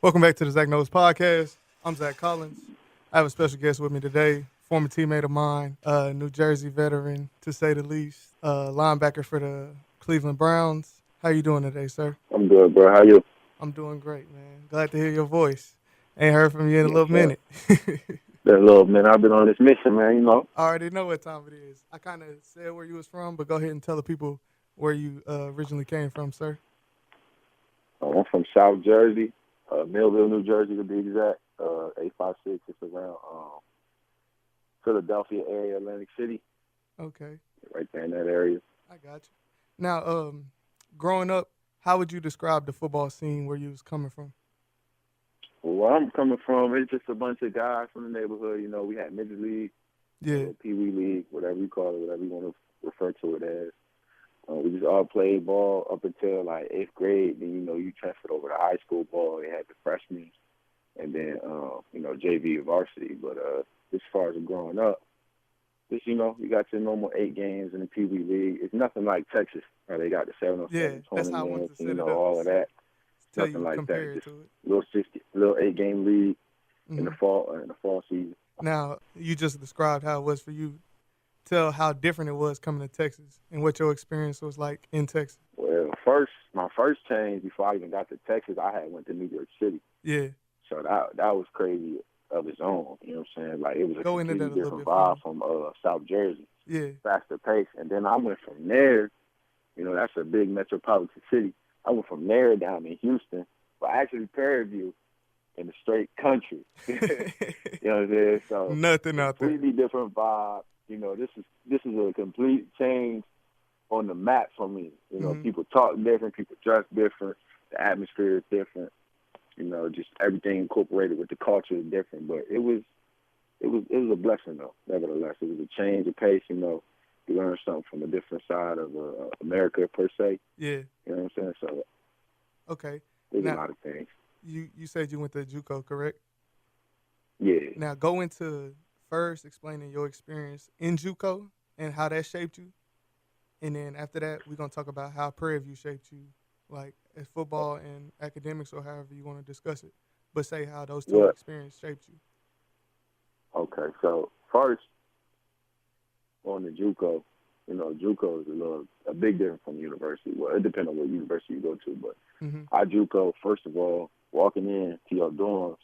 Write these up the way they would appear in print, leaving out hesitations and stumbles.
Welcome back to the Zach Knows Podcast. I'm Zach Collins. I have a special guest with me today, former teammate of mine, New Jersey veteran to say the least, linebacker for the Cleveland Browns. How you doing today, sir? I'm good, bro. How you? I'm doing great, man. Glad to hear your voice. Ain't heard from you in a Yes, little sir. minute. That little man, I've been on this mission, man. I already know what time it is. I kind of said where you was from, but go ahead and tell the people where you originally came from, sir. I'm from South Jersey, Millville, New Jersey to be exact. 856. It's around Philadelphia area, Atlantic City, Okay, right there in that area. I got you. Now, growing up, how would you describe the football scene where you was coming from? Well, where I'm coming from, it's just a bunch of guys from the neighborhood. We had midget league, Yeah, pee wee league, whatever you call it, whatever you want to refer to it as. We just all played ball up until like eighth grade. Then you transferred over to high school ball. They had the freshmen, and then JV varsity. But as far as growing up, just you got your normal 8 games in the Pee Wee League. It's nothing like Texas, where they got the yeah, 7-on-7 that's how I wanted tournaments to and set it up. all of that. Tell Nothing you like that. compare it Just to it. little 8-game league in the Hmm. fall season. Now, you just described how it was for you. Tell how different it was coming to Texas and what your experience was like in Texas. Well, my first change before I even got to Texas, I had went to New York City. Yeah, So that was crazy of its own. You know what I'm saying? Like it was a go into that completely a little different bit for vibe me. from South Jersey, Yeah, faster pace. And then I went from there. That's a big metropolitan city. I went from there down in Houston, but actually Prairie View in the straight country. You know what I'm saying? So nothing out there. completely different vibe. This is a complete change on the map for me. Hmm. People talk different, people dress different, the atmosphere is different. Just everything incorporated with the culture is different. But it was a blessing though. Nevertheless, it was a change of pace. You learn something from a different side of America per se. Yeah. You know what I'm saying? So Okay. there's a Now, lot of things. you said you went to JUCO, correct? Yeah. Now, go into first explaining your experience in JUCO and how that shaped you. And then after that, we're gonna talk about how Prairie View shaped you, like as football and academics, or however you want to discuss it. But say how those two What? experiences shaped you. Okay. So first on the JUCO, JUCO is a big difference from university. Well, it depends on what university you go to, but Hmm. our JUCO, first of all, walking in to your dorms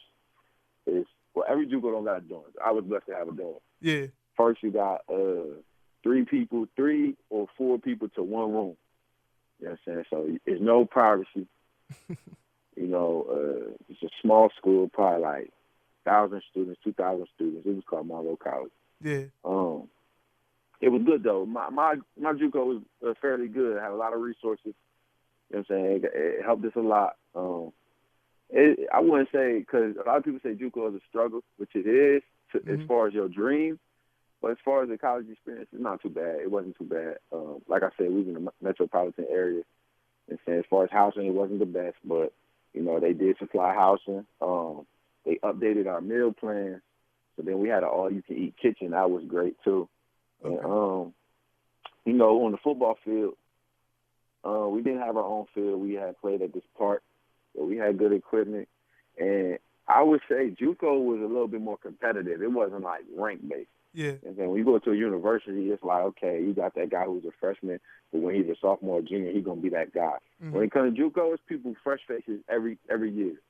is every JUCO don't got dorms. I was blessed to have a dorm. Yeah. First, you got 3 or 4 people to one room. You know what I'm saying? So it's no privacy. It's a small school, probably like 1,000 students, 2,000 students. It was called Monroe College. Yeah. Um, it was good though. My JUCO was fairly good. It had a lot of resources. You know what I'm saying? It helped us a lot. I wouldn't say, because a lot of people say JUCO is a struggle, which it is as Hmm. far as your dream. But as far as the college experience, it's not too bad. It wasn't too bad. Like I said, we was in the metropolitan area. And as far as housing, it wasn't the best, but they did supply housing. They updated our meal plans, so then we had an all-you-can-eat kitchen. That was great too. And Okay. on the football field, we didn't have our own field. We had played at this park, so we had good equipment. And I would say JUCO was a little bit more competitive. It wasn't like rank based. Yeah. And then when you go to a university, it's like, okay, you got that guy who's a freshman, but when he's a sophomore or junior, he's gonna be that guy. When Hmm. it comes to JUCO, it's people fresh faces every year.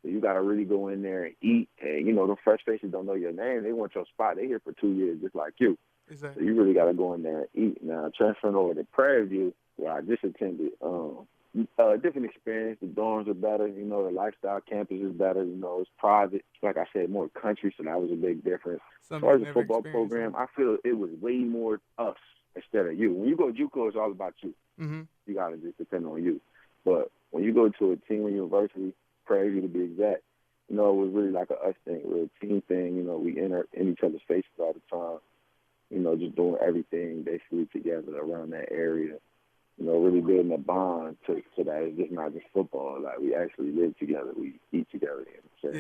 So you gotta really go in there and eat. And the fresh faces don't know your name. They want your spot. They here for 2 years, just like you. So Exactly. you really gotta go in there and eat. Now transferring over to Prairie View, where I just attended, different experience. The dorms are better. The lifestyle campus is better. It's private. Like I said, more country, so that was a big difference. As Something far you as the never football experienced, huh? program, I feel it was way more us instead of you. When you go JUCO, it's all about you. Hmm. You gotta just depend on you. But when you go to a team or university, Prairie View to be exact, it was really like a us thing, a real team thing. We in each other's faces all the time. Just doing everything basically together around that area. Really building a bond so that it's just not just football. Like we actually live together, we eat together. Yeah.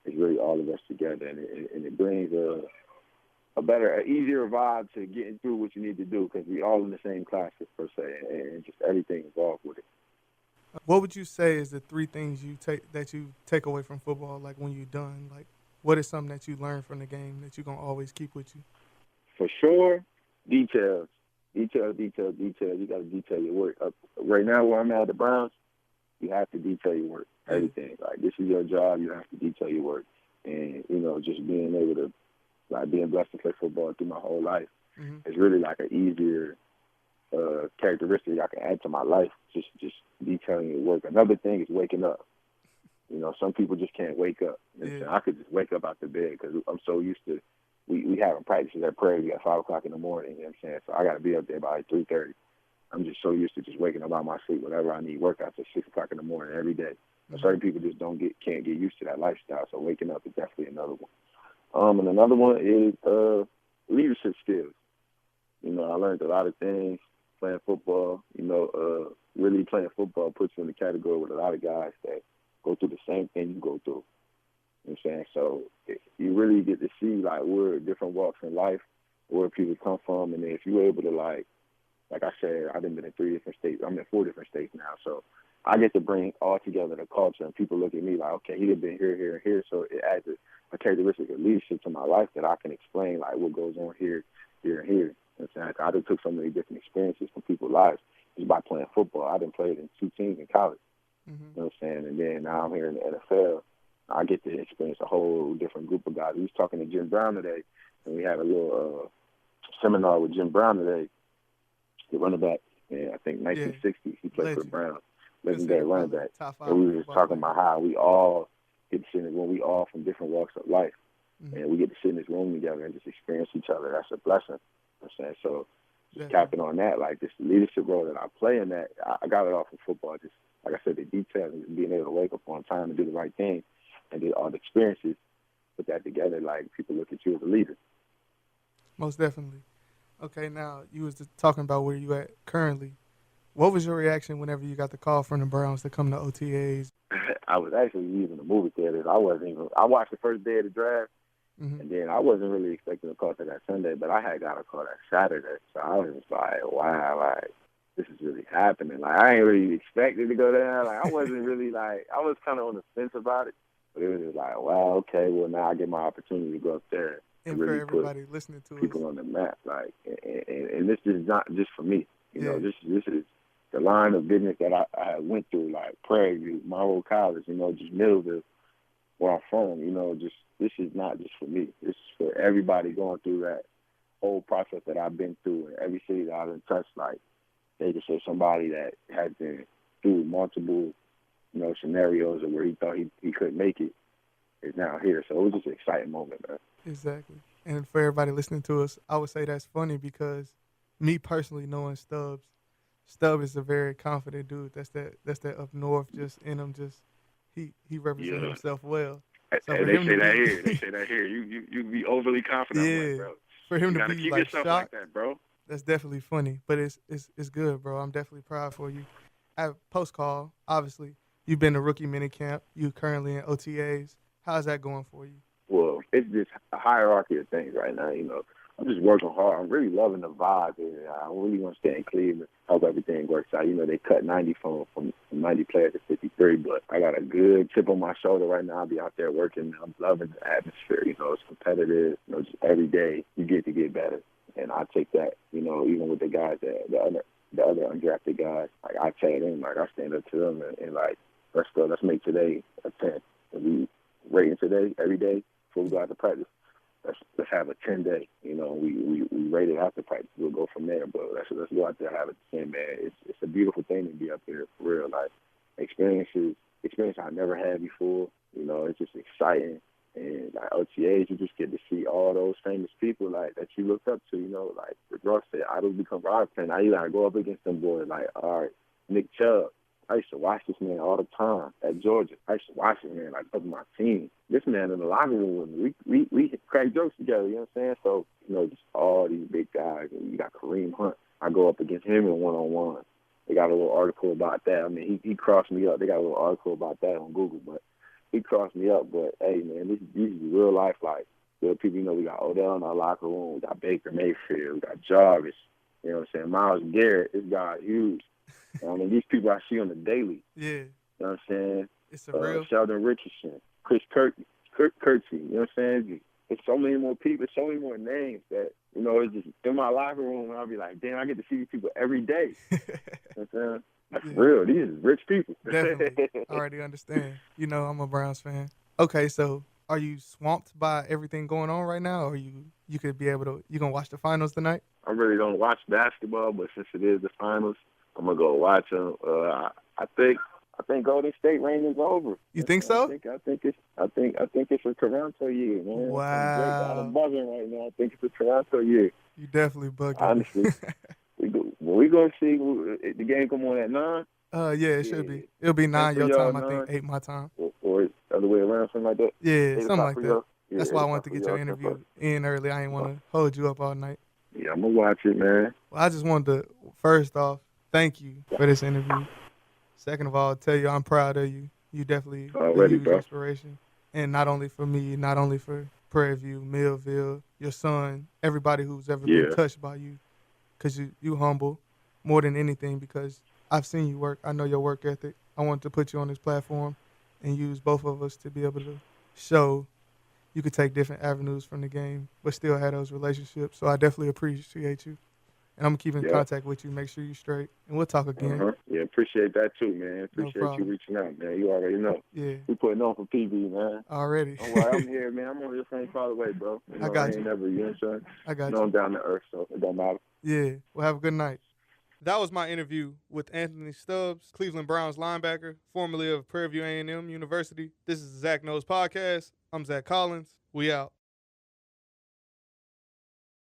It's really all of us together, and it brings a better, an easier vibe to getting through what you need to do because we all in the same classes per se, and just everything involved with it. What would you say is the three things you take away from football? Like when you're done, like what is something that you learned from the game that you're gonna always keep with you? For sure, details, details. You got to detail your work. Right now, where I'm at the Browns, you have to detail your work. Yeah. Everything. Like this is your job. You have to detail your work. And just being able to being blessed to play football through my whole life, Mm-hmm. it's really like an easier characteristic I can add to my life. Just detailing your work. Another thing is waking up. Some people just can't wake up. Yeah. I could just wake up out the bed because I'm so used to we having practices at Prairie at 5 o'clock in the morning. You know what I'm saying? So I got to be up there by like 3:30. I'm just so used to just waking up out my sleep whenever I need workouts at 6 o'clock in the morning every day. Mm-hmm. Certain people just can't get used to that lifestyle. So waking up is definitely another one. And another one is leadership skills. I learned a lot of things playing football. Really playing football puts you in the category with a lot of guys that go through the same thing you go through. You know what I'm saying? So you really get to see like where different walks in life, where people come from, and then if you're able to like I said, I've been in 3 different states. I'm in 4 different states now, so I get to bring all together the culture, and people look at me like, okay, he's been here, here, and here, so it adds a characteristic of leadership to my life that I can explain like what goes on here, here, and here. You know what I'm saying? I just took so many different experiences from people's lives just by playing football. I done played in 2 teams in college. Mm-hmm. You know what I'm saying? And then now I'm here in the NFL. I get to experience a whole different group of guys. We was talking to Jim Brown today, and we had a little seminar with Jim Brown today, the running back in, I think, Yeah. 1960s. He played for the Legend. Browns, legendary Considered running probably back. top And five we were just football talking player. about how we all get to sit in this room. We all from different walks of life, Mm-hmm. and we get to sit in this room together and just experience each other. That's a blessing. You know what I'm saying? So just Definitely. capping on that, like this leadership role that I play in that, I got it off from football. Just like I said, the details and being able to wake up on time and do the right thing and get all the experiences, put that together, like people look at you as a leader. Most definitely. Okay, now you was talking about where you at currently. What was your reaction whenever you got the call from the Browns to come to OTAs? I was actually leaving the movie theaters. I watched the first day of the draft, Mm-hmm. and then I wasn't really expecting a call to that Sunday, but I had got a call that Saturday. So I was just like, wow, like, this is really happening. Like, I ain't really expected to go down. Like, I wasn't really, like, I was kind of on the fence about it, but it was just like, wow, okay, well, now I get my opportunity to go up there and And for really put everybody listening to us, people on the map. Like, and this is not just for me. yeah, This is the line of business that I went through, like Prairie View, Monroe College, just Millville, where I'm from. Just this is not just for me. This is for everybody going through that whole process that I've been through in every city that I've been touched. Like they just say somebody that has been through multiple, scenarios of where he thought he couldn't make it is now here. So it was just an exciting moment, man. exactly. And for everybody listening to us, I would say that's funny because me personally knowing Stubbs, Stubb is a very confident dude. That's that up north just in him. Just he represents Yeah. himself well. So for And they him to say that be here. They say that here. You be overly confident. I'm like, yeah, bro, for him you to gotta be keep like yourself like shocked, that, bro. that's definitely funny. But it's good, bro. I'm definitely proud for you. At post call, obviously, you've been to rookie mini camp. You currently in OTAs. How's that going for you? Well, it's just a hierarchy of things right now. I'm just working hard. I'm really loving the vibe here. I really want to stay in Cleveland. Hope everything works out. They cut 90 from 90 players to 53, but I got a good chip on my shoulder right now. I'll be out there working. I'm loving the atmosphere. It's competitive. Just every day you get to get better, and I take that. Even with the guys the other undrafted guys, like I tell them, like I stand up to them and like let's go. Let's make today a 10. And we rating today every day before we go out to practice. Let's have a 10-day. We rate it after practice. We'll go from there. But let's go out there and have a 10, man. It's a beautiful thing to be up here for real. Like experience I never had before. It's just exciting. And like OTAs, you just get to see all those famous people like that you look up to. Like Rick Ross said, idols become rivals. And now you gotta go up against them boys. Like all right, Nick Chubb. I used to watch this man all the time at Georgia. I used to watch this man like up my team. This man in the locker room with me, we crack jokes together, you know what I'm saying? So, just all these big guys. And you got Kareem Hunt. I go up against him in one-on-one. They got a little article about that. I mean, he crossed me up. They got a little article about that on Google, but he crossed me up. But, hey, man, this is real life. Like, real people, we got Odell in our locker room. We got Baker Mayfield. We got Jarvis. You know what I'm saying? Myles Garrett, this guy huge. I mean, these people I see on the daily. Yeah, You know what I'm saying? it's a real. Sheldon Richardson, Chris Kirksey. You know what I'm saying? There's so many more people, so many more names that, you know, it's just in my locker room, and I'll be like, damn, I get to see these people every day. You know what I'm saying? That's Yeah, real. These is rich people. definitely. I already understand. You know, I'm a Browns fan. Okay, so are you swamped by everything going on right now, or you could be able to? You gonna watch the finals tonight? I really don't watch basketball, but since it is the finals, I'm gonna go watch them. I think Golden State reign is over. You think so? I think it's a Toronto year, man. I'm great. I'm Wow, buzzing right now. I think it's a Toronto year. you definitely bugging. Honestly, we gonna see the game come on at 9. Yeah, it should Yeah, be. It'll be 10 9 for your y'all, time. I think 9, 8 my time. or the other way around, something like that. Yeah, something 8 o'clock like for that. y'all. Yeah, That's why 8 I wanted o'clock to for get your y'all, 10 interview for. in early. I ain't want to hold you up all night. Yeah, I'm gonna watch it, man. Well, I just wanted to first off thank you for this interview. Second of all, tell you I'm proud of you. You definitely a Already, huge bro. inspiration, and not only for me, not only for Prairie View, Millville, your son, everybody who's ever been Yeah. touched by you, because you humble more than anything. Because I've seen you work. I know your work ethic. I wanted to put you on this platform and use both of us to be able to show you could take different avenues from the game, but still have those relationships. So I definitely appreciate you. And I'm gonna keep in Yeah. contact with you. Make sure you're straight, and we'll talk again. Yeah, appreciate that too, man. No Appreciate you problem. reaching out, man. You already know. Yeah, We putting on for PB, man. already. Don't worry, I'm here, man. I'm on your same far away, bro. You I know, I got ain't you. never, you know what I'm saying? I You got know, you. I'm down to earth, so it don't matter. Yeah. Well, have a good night. That was my interview with Anthony Stubbs, Cleveland Browns linebacker, formerly of Prairie View A&M University. This is the Zach Knows Podcast. I'm Zach Collins. We out.